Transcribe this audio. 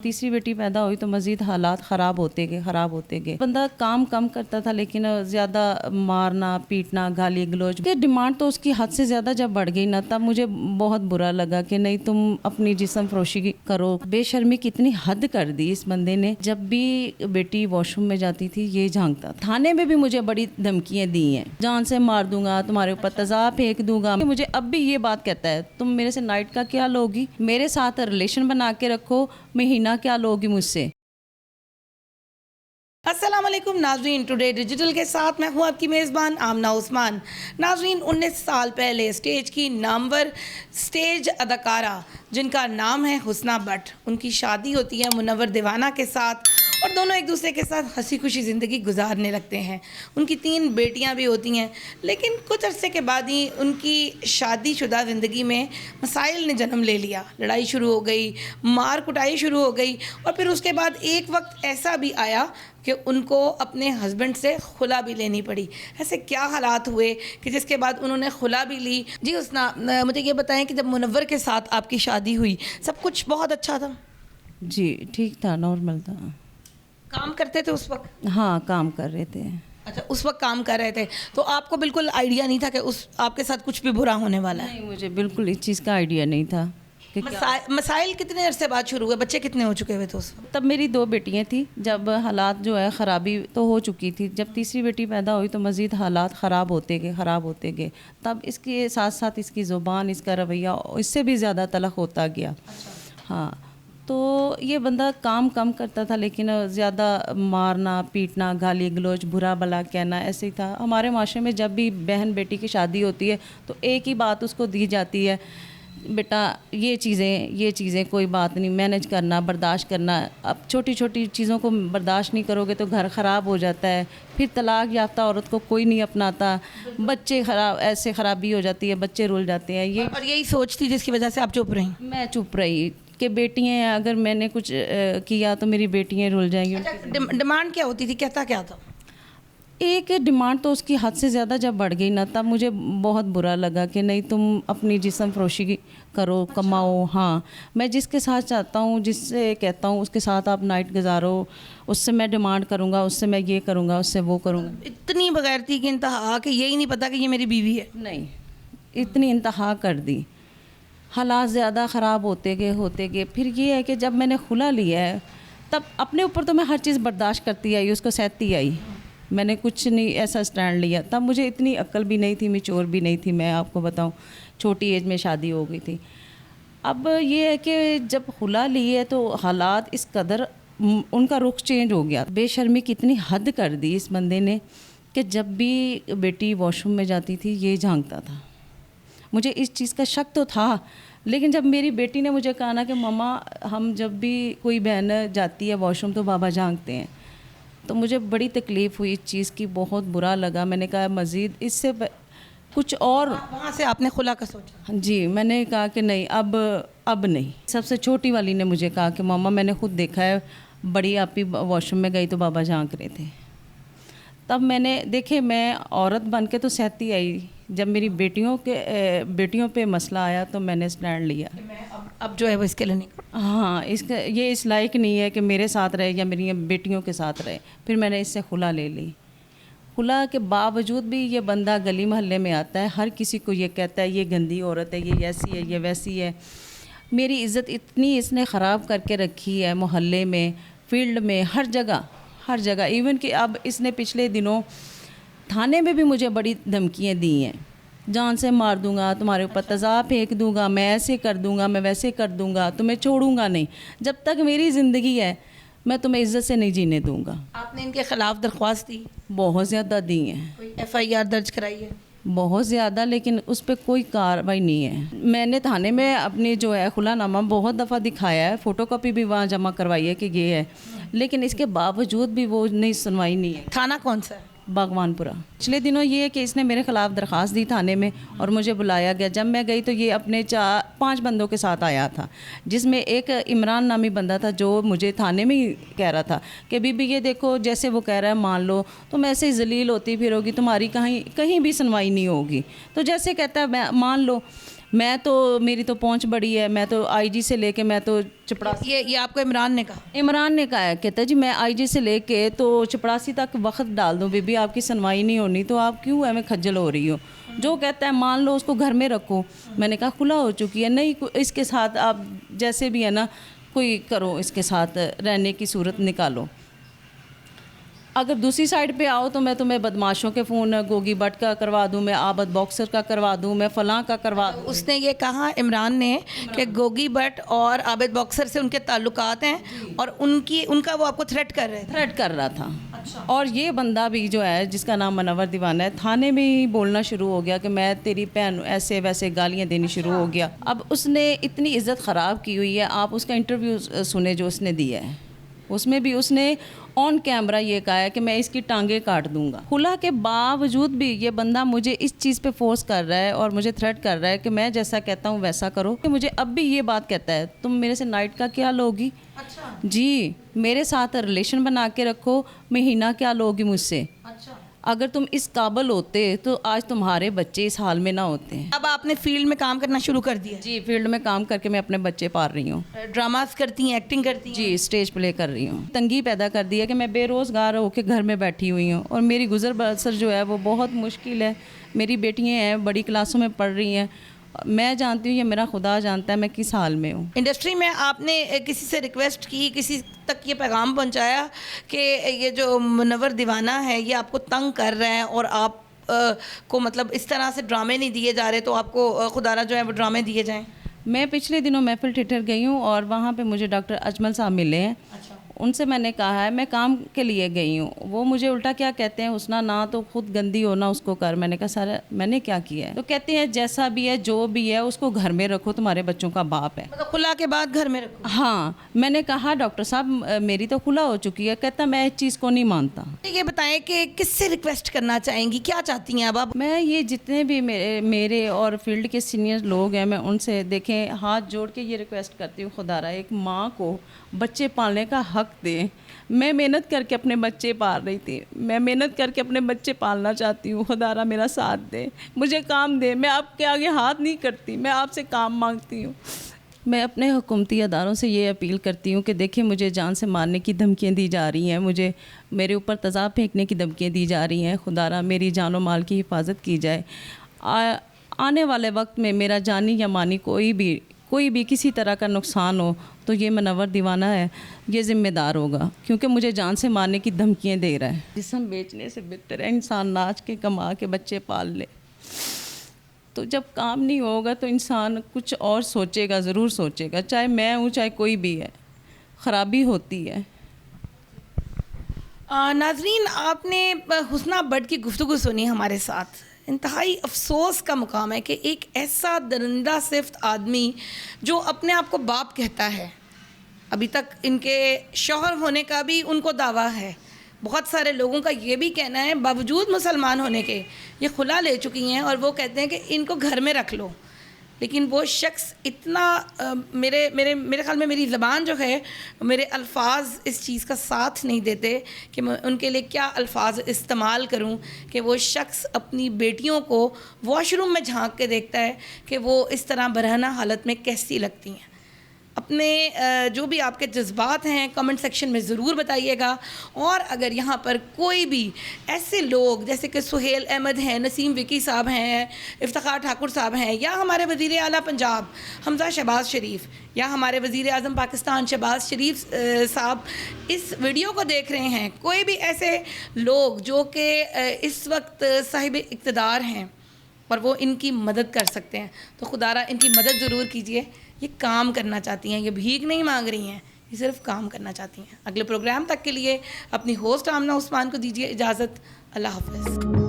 तीसरी बेटी पैदा हुई तो मज़ीद हालात ख़राब होते गए। बंदा काम कम करता था लेकिन ज़्यादा मारना पीटना गाली गलौज की डिमांड तो उसकी हद से ज़्यादा जब बढ़ गई ना, तब मुझे बहुत बुरा लगा कि नहीं तुम अपनी जिस्म फरोशी करो। बेशर्मी की इतनी हद कर दी इस बंदे ने। जब भी बेटी वॉशरूम में जाती थी ये झांकता। थाने में भी मुझे बड़ी धमकियाँ दी हैं, जान से मार दूंगा, तुम्हारे ऊपर तेज़ाब फेंक दूंगा। मुझे अब भी ये बात कहता है तुम मेरे से नाइट का क्या लोगी, मेरे साथ रिलेशन बना के रखो, महीना क्या लोगी मुझसे। अस्सलाम वालेकुम नाजरीन, टुडे डिजिटल के साथ मैं हूँ आपकी मेज़बान आमना उस्मान। नाजरीन, 19 साल पहले स्टेज की नामवर स्टेज अदाकारा जिनका नाम है हुस्ना भट्ट, उनकी शादी होती है मुनव्वर दीवाना के साथ और दोनों एक दूसरे के साथ हंसी खुशी ज़िंदगी गुजारने लगते हैं। उनकी 3 बेटियां भी होती हैं, लेकिन कुछ अरसे के बाद ही उनकी शादीशुदा ज़िंदगी में मसाइल ने जन्म ले लिया। लड़ाई शुरू हो गई, मार कुटाई शुरू हो गई और फिर उसके बाद एक वक्त ऐसा भी आया कि उनको अपने हस्बैंड से खुला भी लेनी पड़ी। ऐसे क्या हालात हुए कि जिसके बाद उन्होंने खुला भी ली। जी हुस्ना, मुझे ये बताएं कि जब मुनव्वर के साथ आपकी शादी हुई सब कुछ बहुत अच्छा था? जी ठीक था, नॉर्मल था। काम करते थे उस वक्त? हाँ, काम कर रहे थे। अच्छा, उस वक्त काम कर रहे थे तो आपको बिल्कुल आइडिया नहीं था कि उस आपके साथ कुछ भी बुरा होने वाला है? नहीं, मुझे बिल्कुल इस चीज़ का आइडिया नहीं था कि मसाइल कितने अरसे बाद शुरू हुए? बच्चे कितने हो चुके हुए थे उस वक्त? तब मेरी 2 बेटियां थी। जब हालात जो है ख़राबी तो हो चुकी थी, जब तीसरी बेटी पैदा हुई तो मज़ीद हालात ख़राब होते गए। तब इसके साथ साथ इसकी ज़ुबान, इसका रवैया इससे भी ज़्यादा तलख़ होता गया। हाँ, तो ये बंदा काम कम करता था लेकिन ज़्यादा मारना पीटना गाली गलौज बुरा भला कहना ऐसे ही था। हमारे माशरे में जब भी बहन बेटी की शादी होती है तो एक ही बात उसको दी जाती है, बेटा ये चीज़ें कोई बात नहीं, मैनेज करना, बर्दाश्त करना। अब छोटी छोटी चीज़ों को बर्दाश्त नहीं करोगे तो घर ख़राब हो जाता है। फिर तलाक याफ्ता औरत को कोई नहीं अपनाता, बच्चे ऐसे ख़राबी हो जाती है, बच्चे रुल जाते हैं। ये और यही सोच थी जिसकी वजह से आप चुप रहीं? मैं चुप रही कि बेटियाँ अगर मैंने कुछ किया तो मेरी बेटियाँ रुल जाएंगी। अच्छा, डिमांड क्या होती थी, कहता क्या था? एक डिमांड तो उसकी हद से ज़्यादा जब बढ़ गई ना, तब मुझे बहुत बुरा लगा कि नहीं तुम अपनी जिस्म फरोशी करो, कमाओ। हाँ, मैं जिसके साथ चाहता हूँ, जिससे कहता हूँ उसके साथ आप नाइट गुजारो, उससे मैं डिमांड करूँगा, उससे मैं ये करूँगा, उससे वो करूँगा। इतनी बगैरती की इंतहा कि यही नहीं पता कि ये मेरी बीवी है? नहीं, इतनी इंतहा कर दी। हालात ज़्यादा ख़राब होते गए। फिर ये है कि जब मैंने खुला लिया है तब अपने ऊपर तो मैं हर चीज़ बर्दाश्त करती आई, उसको सहती आई। मैंने कुछ नहीं ऐसा स्टैंड लिया। तब मुझे इतनी अक्ल भी नहीं थी, मैच्योर भी नहीं थी। मैं आपको बताऊं, छोटी एज में शादी हो गई थी। अब ये है कि जब खुला लिए तो हालात इस कदर उनका रुख चेंज हो गया। बेशर्मी की इतनी हद कर दी इस बंदे ने कि जब भी बेटी वॉशरूम में जाती थी ये झांकता था। मुझे इस चीज़ का शक तो था, लेकिन जब मेरी बेटी ने मुझे कहा ना कि मम्मा हम जब भी कोई बहन जाती है वॉशरूम तो बाबा झांकते हैं, तो मुझे बड़ी तकलीफ़ हुई इस चीज़ की, बहुत बुरा लगा। मैंने कहा मज़ीद इससे कुछ और। वहाँ से आपने खुला का सोचा? जी, मैंने कहा कि नहीं, अब नहीं। सबसे छोटी वाली ने मुझे कहा कि मम्मा मैंने खुद देखा है, बड़ी आपी वॉशरूम में गई तो बाबा झांक रहे थे। तब मैंने देखे, मैं औरत बन के तो सहती आई। जब मेरी बेटियों पे मसला आया तो मैंने स्टैंड लिया। अब जो है वो इसके लिए नहीं। हाँ, ये इस लायक नहीं है कि मेरे साथ रहे या मेरी बेटियों के साथ रहे। फिर मैंने इससे खुला ले ली। खुला के बावजूद भी ये बंदा गली मोहल्ले में आता है, हर किसी को ये कहता है ये गंदी औरत है, ये ऐसी है, ये वैसी है। मेरी इज़्ज़त इतनी इसने ख़राब करके रखी है, मोहल्ले में, फील्ड में, हर जगह। इवन कि अब इसने पिछले दिनों थाने में भी मुझे बड़ी धमकियाँ दी हैं, जान से मार दूंगा, तुम्हारे ऊपर तेज़ाब फेंक दूंगा, मैं ऐसे कर दूंगा, मैं वैसे कर दूंगा, तुम्हें छोड़ूंगा नहीं, जब तक मेरी ज़िंदगी है मैं तुम्हें इज़्ज़त से नहीं जीने दूंगा। आपने इनके ख़िलाफ़ दरख्वास्त दी? बहुत ज़्यादा दी हैं। कोई FIR दर्ज कराई है? बहुत ज़्यादा, लेकिन उस पर कोई कार्रवाई नहीं है। मैंने थाने में अपनी जो है खुलानामा बहुत दफ़ा दिखाया है, फ़ोटोकॉपी भी वहाँ जमा करवाई है कि ये है, लेकिन इसके बावजूद भी वो नहीं, सुनवाई नहीं है। थाना कौन सा है? बागवानपुरा। पिछले दिनों ये है कि इसने मेरे ख़िलाफ़ दरख्वास्त दी थाने में और मुझे बुलाया गया। जब मैं गई तो ये अपने 4-5 बंदों के साथ आया था, जिसमें एक इमरान नामी बंदा था जो मुझे थाने में ही कह रहा था कि बीबी ये देखो जैसे वो कह रहा है मान लो, तुम ऐसे ही जलील होती फिरोगी, तुम्हारी कहीं भी सुनवाई नहीं होगी। तो जैसे कहता है मान लो, मैं तो मेरी तो पहुंच बड़ी है, मैं तो आईजी से लेके मैं तो चपड़ासी। ये आपको इमरान ने कहा? इमरान ने कहा है, कहता है जी मैं आईजी से लेके तो चपड़ासी तक वक्त डाल दूं, बीबी आपकी सुनवाई नहीं होनी तो आप क्यों हमें खज्जल हो रही हो। जो कहता है मान लो उसको घर में रखो। मैंने कहा खुला हो चुकी है, नहीं इसके साथ आप जैसे भी है ना कोई करो, इसके साथ रहने की सूरत निकालो। अगर दूसरी साइड पे आओ तो मैं तुम्हें बदमाशों के फ़ोन गोगी बट का करवा दूं, मैं आबद बॉक्सर का करवा दूं, मैं फ़लाँ का करवा दूं। उसने ये कहा इमरान ने कि गोगी बट और आबिद बॉक्सर से उनके ताल्लुकात हैं और उनका वो आपको थ्रेट कर रहे थे? थ्रेट कर रहा था। अच्छा। और ये बंदा भी जो है जिसका नाम मनवर दीवाना है, थाने में ही बोलना शुरू हो गया कि मैं तेरी बहन, ऐसे वैसे गालियाँ देनी शुरू हो गया। अब उसने इतनी इज़्ज़त ख़राब की हुई है, आप उसका इंटरव्यू सुने जो उसने दिया है, उसमें भी उसने ऑन कैमरा ये कहा है कि मैं इसकी टांगे काट दूंगा। खुला के बावजूद भी ये बंदा मुझे इस चीज़ पे फोर्स कर रहा है और मुझे थ्रेट कर रहा है कि मैं जैसा कहता हूँ वैसा करो। कि मुझे अब भी ये बात कहता है तुम मेरे से नाइट का क्या लोगी। अच्छा। जी, मेरे साथ रिलेशन बना के रखो, महीना क्या लोगी मुझसे। अच्छा। अगर तुम इस काबिल होते तो आज तुम्हारे बच्चे इस हाल में ना होते हैं। अब आपने फील्ड में काम करना शुरू कर दिया? जी, फील्ड में काम करके मैं अपने बच्चे पाल रही हूँ। ड्रामास करती हैं, एक्टिंग करती हैं? जी, स्टेज प्ले कर रही हूँ। तंगी पैदा कर दी है कि मैं बेरोज़गार होकर घर में बैठी हुई हूँ और मेरी गुजर बसर जो है वो बहुत मुश्किल है। मेरी बेटियाँ हैं, बड़ी क्लासों में पढ़ रही हैं, मैं जानती हूँ, ये मेरा खुदा जानता है मैं किस हाल में हूँ। इंडस्ट्री में आपने किसी से रिक्वेस्ट की, किसी तक ये पैगाम पहुँचाया कि ये जो मुनव्वर दीवाना है ये आपको तंग कर रहा है और आप को मतलब इस तरह से ड्रामे नहीं दिए जा रहे तो आपको खुदारा जो है वो ड्रामे दिए जाएं? मैं पिछले दिनों महफिल थिएटर गई हूँ और वहाँ पे मुझे डॉक्टर अजमल साहब मिले हैं। अच्छा। उनसे मैंने कहा है मैं काम के लिए गई हूँ, वो मुझे उल्टा क्या कहते हैं, हुस्ना ना तो खुद गंदी हो ना उसको कर। मैंने कहा सर मैंने क्या किया है? तो कहते हैं जैसा भी है जो भी है उसको घर में रखो, तुम्हारे बच्चों का बाप है। मतलब खुला के बाद घर में रखो? हाँ। मैंने कहा डॉक्टर साहब मेरी तो खुला हो चुकी है। कहता मैं इस चीज़ को नहीं मानता। ये बताएं कि किससे रिक्वेस्ट करना चाहेंगी, क्या चाहती हैं अब आप? मैं ये जितने भी मेरे और फील्ड के सीनियर लोग हैं मैं उनसे देखें हाथ जोड़ के ये रिक्वेस्ट करती हूँ, खुदारा एक माँ को बच्चे पालने का हक दें। मैं मेहनत करके अपने बच्चे पाल रही थी, मैं मेहनत करके अपने बच्चे पालना चाहती हूँ। खुदारा मेरा साथ दे, मुझे काम दे। मैं आपके आगे हाथ नहीं करती, मैं आपसे काम मांगती हूँ। मैं अपने हुकूमती अदारों से ये अपील करती हूँ कि देखिए मुझे जान से मारने की धमकियाँ दी जा रही हैं, मुझे मेरे ऊपर तेज़ाब फेंकने की धमकियाँ दी जा रही हैं। खुदारा मेरी जान और माल की हिफाजत की जाए। आने वाले वक्त में मेरा जानी या मानी कोई भी किसी तरह का नुकसान हो तो ये मनव्वर दीवाना है ये ज़िम्मेदार होगा, क्योंकि मुझे जान से मारने की धमकियाँ दे रहा है। जिस्म बेचने से बेहतर है इंसान नाच के कमा के बच्चे पाल ले। तो जब काम नहीं होगा तो इंसान कुछ और सोचेगा, ज़रूर सोचेगा, चाहे मैं हूँ चाहे कोई भी है, ख़राबी होती है। नाज़रीन, आपने हुस्ना बट की गुफ्तगू सुनी हमारे साथ। इंतहाई अफसोस का मुकाम है कि एक ऐसा दरिंदा सिफ्त आदमी जो अपने आप को बाप कहता है, अभी तक इनके शौहर होने का भी उनको दावा है, बहुत सारे लोगों का ये भी कहना है बावजूद मुसलमान होने के ये खुला ले चुकी हैं और वो कहते हैं कि इनको घर में रख लो। लेकिन वो शख्स इतना मेरे ख़्याल में मेरी ज़बान जो है, मेरे अल्फाज इस चीज़ का साथ नहीं देते कि मैं उनके लिए क्या अल्फाज इस्तेमाल करूं कि वो शख्स अपनी बेटियों को वॉशरूम में झांक के देखता है कि वो इस तरह बरहना हालत में कैसी लगती हैं। अपने जो भी आपके जज्बात हैं कमेंट सेक्शन में ज़रूर बताइएगा। और अगर यहाँ पर कोई भी ऐसे लोग जैसे कि सुहेल अहमद हैं, नसीम विकी साहब हैं, इफ्तिखार ठाकुर साहब हैं, या हमारे वज़ीर आला पंजाब हमज़ा शहबाज शरीफ, या हमारे वज़ीर आज़म पाकिस्तान शहबाज शरीफ साहब इस वीडियो को देख रहे हैं, कोई भी ऐसे लोग जो कि इस वक्त साहिब इक़्तिदार हैं और वो इनकी मदद कर सकते हैं, तो खुदारा इनकी मदद ज़रूर कीजिए। ये काम करना चाहती हैं, ये भीख नहीं मांग रही हैं, ये सिर्फ काम करना चाहती हैं। अगले प्रोग्राम तक के लिए अपनी होस्ट आमना उस्मान को दीजिए इजाज़त। अल्लाह हाफ़िज़।